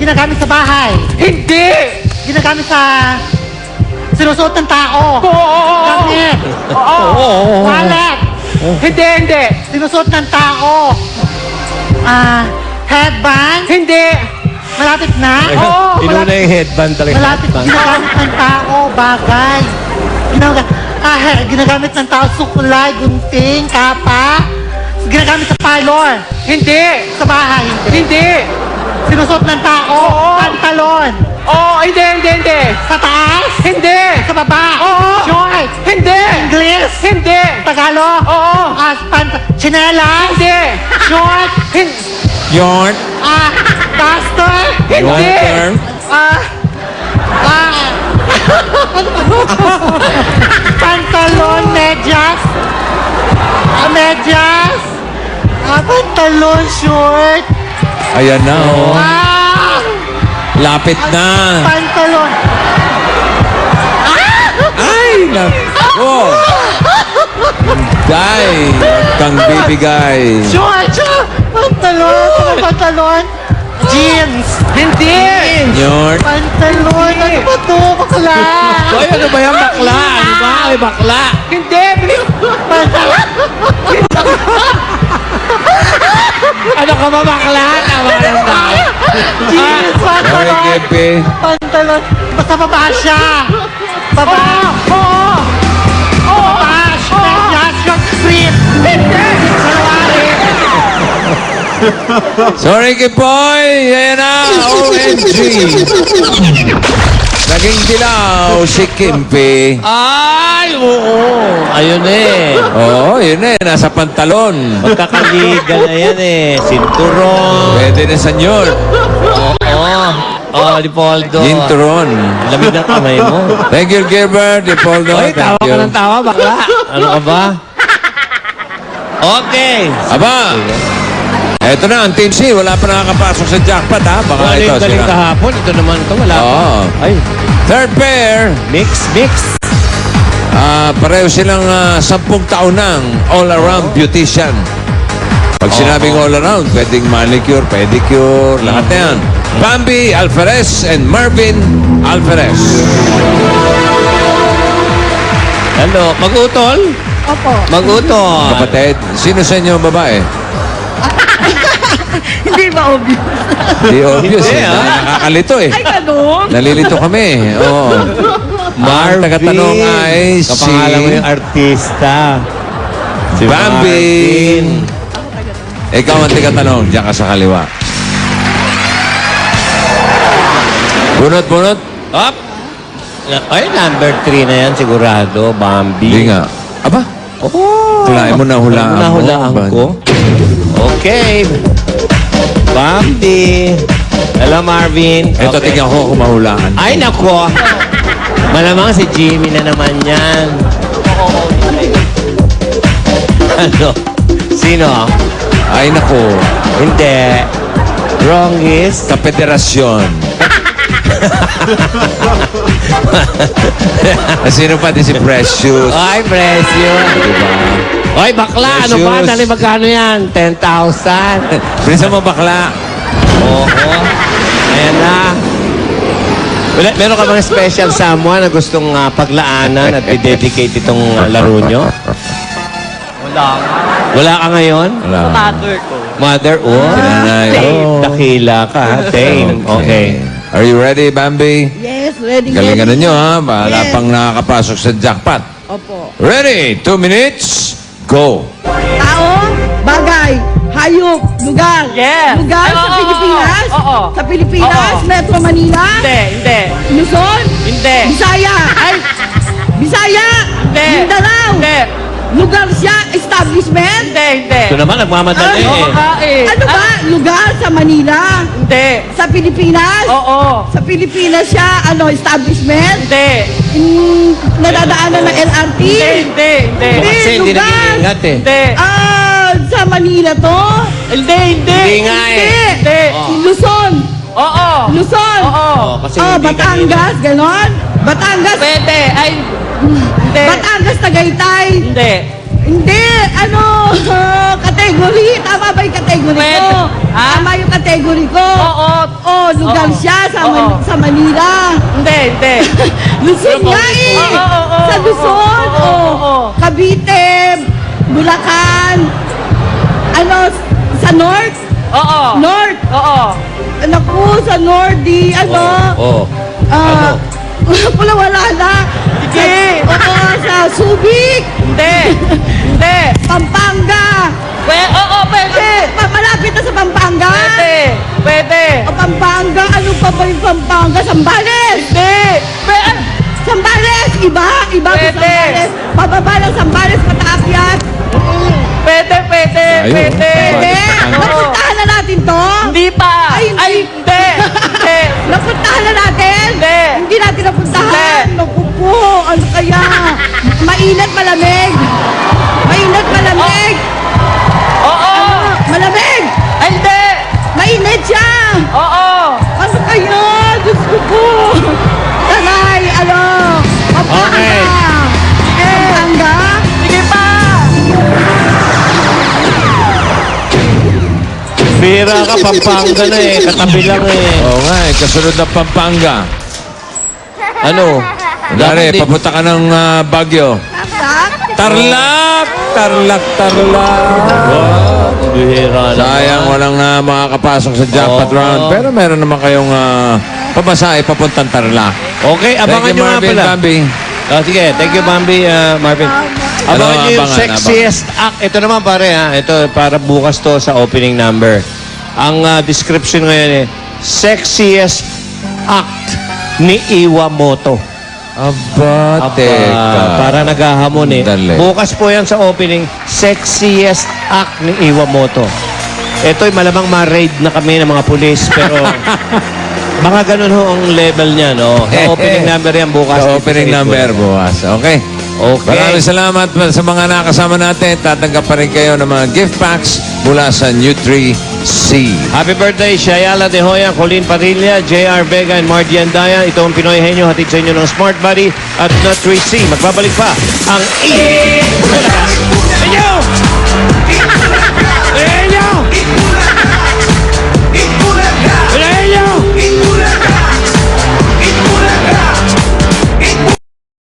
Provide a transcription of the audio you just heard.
Ginagamit sa bahay. Hindi! Ginagamit sa... Sinusuot ng tao. Oo! Gamit. Oo! Wallet. Hindi, hindi! Sinusuot ng tao. Headband. Hindi! Malapit na. Oo! Inuna yung headband talaga. Malapit. Ginagamit ng tao. Bagay. Ginagamit ng tao. Sukulay, gunting, kapa. Ginagamit sa parlor. Hindi! Sa bahay. Hindi! Sinusuot ng tao. Oo. Pantalon. Oo! Hindi, hindi, hindi! Sa taas. Hindi! Sa baba. Oo. Short. Hindi! English. Hindi! Tagalog. Oo! Chinelas. Hindi! Short. Yarn. Duster. Hindi! Pantalon. Medyas. Medyas. Pantalon. Short. Ayan na, oh. Lapit na. Pantalon. Ay, nako. Day, kang bibigay. Short. Pantalon. Pantalon. Jeans. Hindi! Yarn. Pantalon. Ano ba ito? Bakla. Ay, ano ba yan, bakla? Ano ba? Ay, bakla. Hindi! Pantalon. Ano ka ba, bakla? Tama lang tayo. Jeans. Oy, Pantalon. Kepe. Pantalon. Basta baba siya. Baba. Oo! Oo! Baba. Medyas. Short strip. Salwari. Sorry, Kipoy. Ayan na. OMG. Naging dilaw si Kimpi. Ay, oo. Ayun eh. Oo, yun eh. Nasa pantalon. Magkakaliga na yan eh. Sinturon. Pwede na, senyor. Oo. Oh, Dipoldo. Jinturon. Lamig ng kamay mo. Thank you, Gilbert. Dipoldo. Oy, tawa Thank ka you. ng tawa, bakla. Ano ka ba? Okay. Aba. Eto na, ang Team C. Wala pa nakakapasok sa jackpot, ha? Baka Ano ito yung galing sila. kahapon? Ito naman ito. Wala pa. Oo. Ay, Third pair. mix. Pareho silang 10 taon ng all-around beautician. Pag sinabing all-around, pwedeng manicure, pedicure, lahat na yan. Bambi Alferez and Marvin Alferez. Hello. Mag-utol? Opo. Mag-utol. Kapatid, sino sa inyo ang babae? Hindi ba obvious? Di obvious. Hindi, Nakakalito eh. Ay, ganun. Nalilito kami. Oo. Ang tagatanong ay si Kapangalan mo yung artista. Si Bambi. Marvin. Ikaw ang tagatanong. Diyan ka sa kaliwa. Bunot. Up. Ay, number 3 na yan sigurado. Bambi. Hindi nga. Aba? Oh. Hulaan mo na hulaan mo. Nahulaan ko. Okay. Bambi. Hello, Marvin. Ito, Okay. tingnan ko kung mahulaan. Ay, nako. Malamang si Jimmy na naman yan. Ano? Sino? Ay, naku. Hindi. Wrong is... Sa federasyon. Sino pa din si Precious? Ay, Precious. Diba? Oy, bakla. Ano ba? Precious. Dali, magkano yan? 10,000. Bilisan mo bakla. Oo. Ayan na. Meron ka bang special someone na gustong paglaanan at i-dedicate itong laro nyo? Wala ka ngayon? Wala. Mother, oh. Nanay. Oh. Dakila ka, ha? Dame. Okay. Are you ready, Bambi? Yes, ready. Galingan ninyo, ha? Wala Yes. pang nakakapasok sa jackpot. Opo. Ready? 2 minutes. Go. Tao, bagay, hayop, lugar. Yes. Lugar Ay, sa oo, Pilipinas. oo. Sa Pilipinas, Oo. Metro Manila. Hindi! Luzon. Hindi! Bisaya. Ay! Bisaya. Hindi! Mindanao. Hindi! Lugar siya, establishment. Hindi! Ito naman, nagmamadali Oo eh. nga eh! Ano ba? Lugar sa Manila. Hindi! Sa Pilipinas. Oo! Sa Pilipinas siya, establishment. Hindi! Nadadaanan ng LRT. Hindi! Kasi hindi lugar. nag-iingat eh. Hindi! Sa Manila to. Hindi! Hindi nga eh. Hindi! Luzon. Oo! Luzon. Oo! Oh, kasi hindi Batangas, ganon. Batangas. Pwede! Ay! Hindi! Batangas, Tagaytay. Hindi! Hindi, category. Tama ba yung category Pwede. ko? Tama yung category ko. Oo. Oh, lugar Oo. siya Oo. sa Manila. Hindi. Luzon nga eh. Oo. Sa Luzon. Oo. Oh. Cavite, Bulacan. Ano, sa North? Oo. North. Oo. Naku, sa North di, ano? Oo. Ah, wala na. Sige. Oo, sa Subic, Hindi. Pampanga. Oo, pwede. Malapit na sa Pampanga. Pwede. O Pampanga, ano pa ba yung Pampanga? Sambales! Hindi. Sambales! Iba sa Pwede. Sambales. Pababa ng Sambales, pataakyat. Pwede. Ayun. Pwede. Oo. Napuntahan na natin to. Hindi pa. Ay, hindi. Hindi. Napuntahan na natin. Hindi. Hindi natin napuntahan. Hindi. Naku po, ano kaya? Mainit, malamig. Mainit, malamig. Oo. Malamig. Ay, hindi. Mainit siya. Oo. Ano kaya? Diyos ko po. Taray, ano? Pampanga. Okay. Pampanga? Sige pa. Bira ka, Pampanga na eh. Katabi lang eh. Oo nga, kasunod ng Pampanga. Ano? Dari, Dapat di- papunta ka ng Baguio. Tarlac? Tarlac. Bira na. Sayang, walang makakapasok sa jackpot Oo. round. Pero meron naman kayong pamasahe papuntang Tarlac. Okay, abangan Thank you, nyo nga Marvin, pala. Bambi. Sige, thank you, Bambi, Marvin. Abangan nyo yung abangan, sexiest act. Ito naman, pare, ha? Ito, para bukas to sa opening number. Ang description ngayon eh, sexiest act ni Iwamoto. Aba, teka. Para naghahamon eh. Dali. Bukas po yan sa opening, sexiest act ni Iwamoto. Ito'y malamang ma-raid na kami ng mga pulis, pero mga ganun ho ang level niya, no? Sa opening number yan bukas. Sa opening number bukas. Okay. Okay. Maraming salamat sa mga nakasama natin. Tatanggap pa rin kayo ng mga gift packs mula sa Nutri-C. Happy birthday, Shayala De Hoya, Colleen Padilla, JR Vega, and Marty Andaya. Ito ang Pinoy Henyo, hatid sa inyo ng Smart Body at Nutri-C. Magbabalik pa ang